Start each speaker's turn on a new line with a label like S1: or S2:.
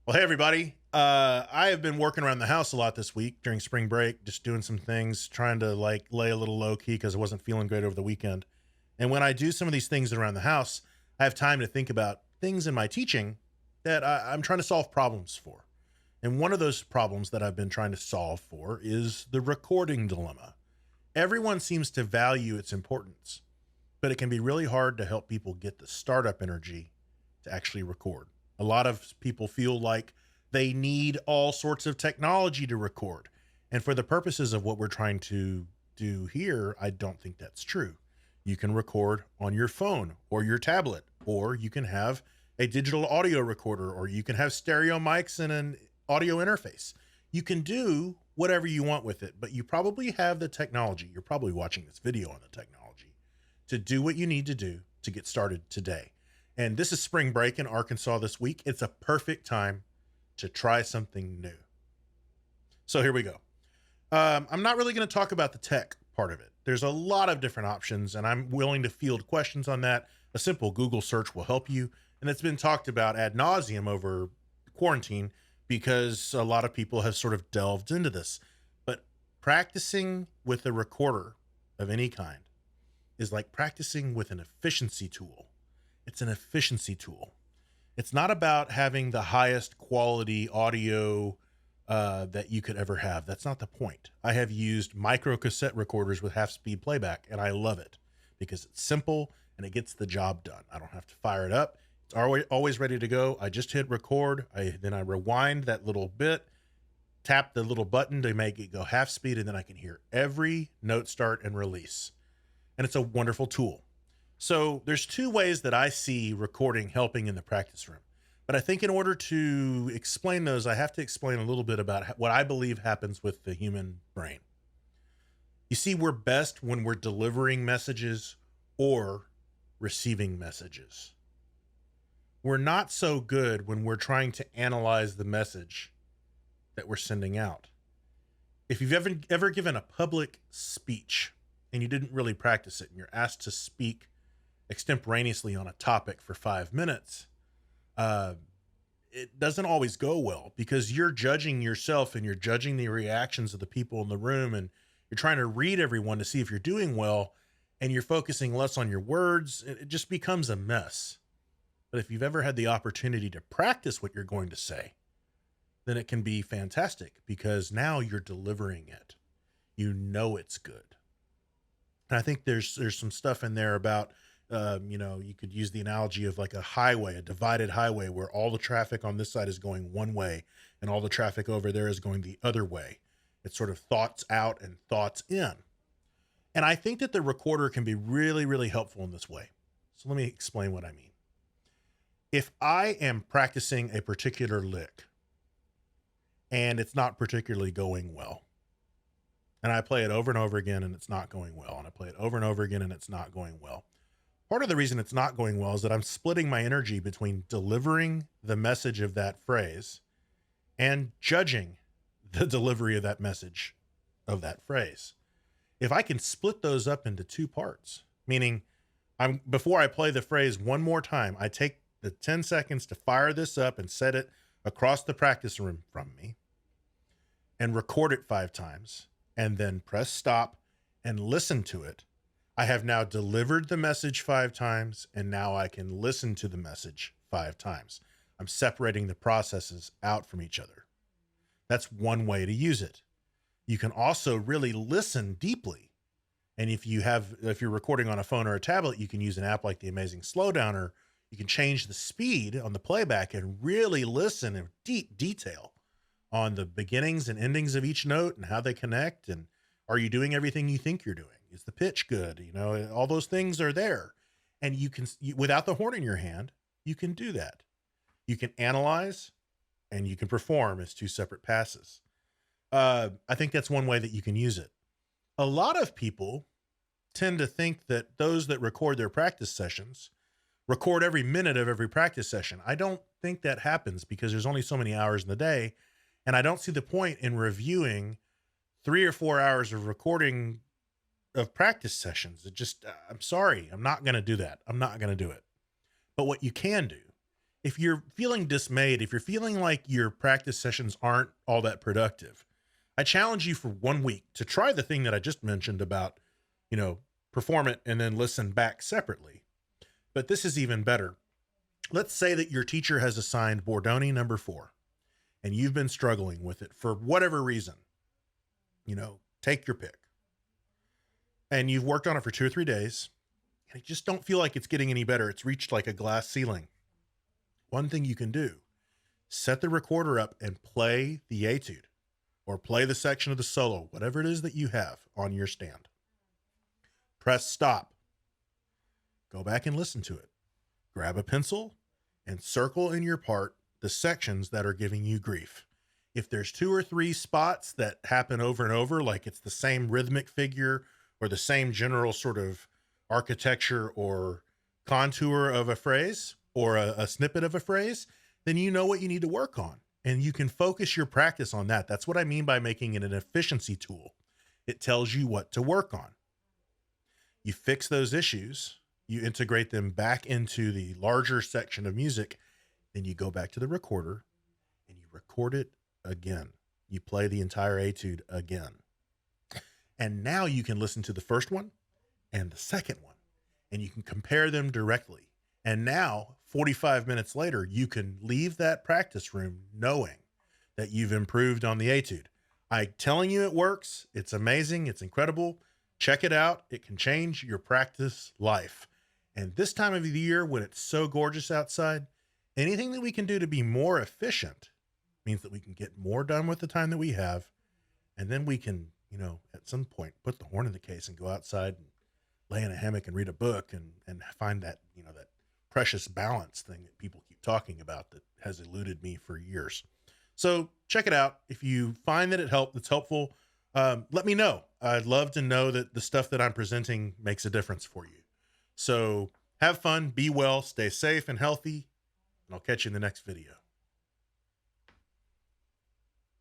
S1: Well, hey, everybody. I have been working around the house a lot this week during spring break, just doing some things, trying to like lay a little low key because I wasn't feeling great over the weekend. And when I do some of these things around the house, I have time to think about things in my teaching that I'm trying to solve problems for. And one of those problems that I've been trying to solve for is the recording dilemma. Everyone seems to value its importance, but it can be really hard to help people get the startup energy to actually record. A lot of people feel like they need all sorts of technology to record. And for the purposes of what we're trying to do here, I don't think that's true. You can record on your phone or your tablet, or you can have a digital audio recorder, or you can have stereo mics and an audio interface. You can do whatever you want with it, but you probably have the technology. You're probably watching this video on the technology to do what you need to do to get started today. And this is spring break in Arkansas this week. It's a perfect time to try something new. So here we go. I'm not really going to talk about the tech part of it. There's a lot of different options, and I'm willing to field questions on that. A simple Google search will help you. And it's been talked about ad nauseum over quarantine because a lot of people have sort of delved into this. But practicing with a recorder of any kind is like practicing with an efficiency tool. It's an efficiency tool. It's not about having the highest quality audio that you could ever have. That's not the point. I have used micro cassette recorders with half speed playback, and I love it because it's simple and it gets the job done. I don't have to fire it up. It's always ready to go. I just hit record. Then I rewind that little bit, tap the little button to make it go half speed, and then I can hear every note start and release. And it's a wonderful tool. So there's two ways that I see recording helping in the practice room. But I think in order to explain those, I have to explain a little bit about what I believe happens with the human brain. You see, we're best when we're delivering messages or receiving messages. We're not so good when we're trying to analyze the message that we're sending out. If you've ever given a public speech and you didn't really practice it and you're asked to speak extemporaneously on a topic for 5 minutes, it doesn't always go well because you're judging yourself and you're judging the reactions of the people in the room, and you're trying to read everyone to see if you're doing well, and you're focusing less on your words. It just becomes a mess. But if you've ever had the opportunity to practice what you're going to say, then it can be fantastic because now you're delivering it. You know it's good. And I think there's some stuff in there about you could use the analogy of like a highway, a divided highway where all the traffic on this side is going one way and all the traffic over there is going the other way. It's sort of thoughts out and thoughts in. And I think that the recorder can be really, really helpful in this way. So let me explain what I mean. If I am practicing a particular lick and it's not particularly going well, and I play it over and over again and it's not going well, and I play it over and over again and it's not going well, part of the reason it's not going well is that I'm splitting my energy between delivering the message of that phrase and judging the delivery of that message of that phrase. If I can split those up into two parts, meaning before I play the phrase one more time, I take the 10 seconds to fire this up and set it across the practice room from me and record it 5 times and then press stop and listen to it. I have now delivered the message 5 times, and now I can listen to the message 5 times. I'm separating the processes out from each other. That's one way to use it. You can also really listen deeply. And if you're recording on a phone or a tablet, you can use an app like the Amazing Slowdowner. You can change the speed on the playback and really listen in deep detail on the beginnings and endings of each note and how they connect. And are you doing everything you think you're doing? Is the pitch good? All those things are there. And without the horn in your hand, you can do that. You can analyze and you can perform as 2 separate passes. I think that's one way that you can use it. A lot of people tend to think that those that record their practice sessions record every minute of every practice session. I don't think that happens because there's only so many hours in the day. And I don't see the point in reviewing 3 or 4 hours of recording of practice sessions. I'm sorry, I'm not going to do that. I'm not going to do it. But what you can do If you're feeling dismayed, if you're feeling like your practice sessions aren't all that productive, I challenge you for 1 week to try the thing that I just mentioned about, you know, perform it and then listen back separately. But this is even better. Let's say that your teacher has assigned Bordoni number 4 and you've been struggling with it for whatever reason. Take your pick. And you've worked on it for 2 or 3 days and you just don't feel like it's getting any better. It's reached like a glass ceiling. One thing you can do, set the recorder up and play the etude or play the section of the solo, whatever it is that you have on your stand. Press stop. Go back and listen to it. Grab a pencil and circle in your part the sections that are giving you grief. If there's 2 or 3 spots that happen over and over, like it's the same rhythmic figure or the same general sort of architecture or contour of a phrase or a snippet of a phrase, then you know what you need to work on and you can focus your practice on that. That's what I mean by making it an efficiency tool. It tells you what to work on. You fix those issues, you integrate them back into the larger section of music, then you go back to the recorder and you record it again. You play the entire etude again. And now you can listen to the first one and the second one, and you can compare them directly. And now, 45 minutes later, you can leave that practice room knowing that you've improved on the etude. I'm telling you it works. It's amazing. It's incredible. Check it out. It can change your practice life. And this time of the year, when it's so gorgeous outside, anything that we can do to be more efficient means that we can get more done with the time that we have. And then we can, at some point put the horn in the case and go outside and lay in a hammock and read a book and find that, that precious balance thing that people keep talking about that has eluded me for years. So check it out. If you find that it's helpful, let me know. I'd love to know that the stuff that I'm presenting makes a difference for you. So have fun, be well, stay safe and healthy, and I'll catch you in the next video.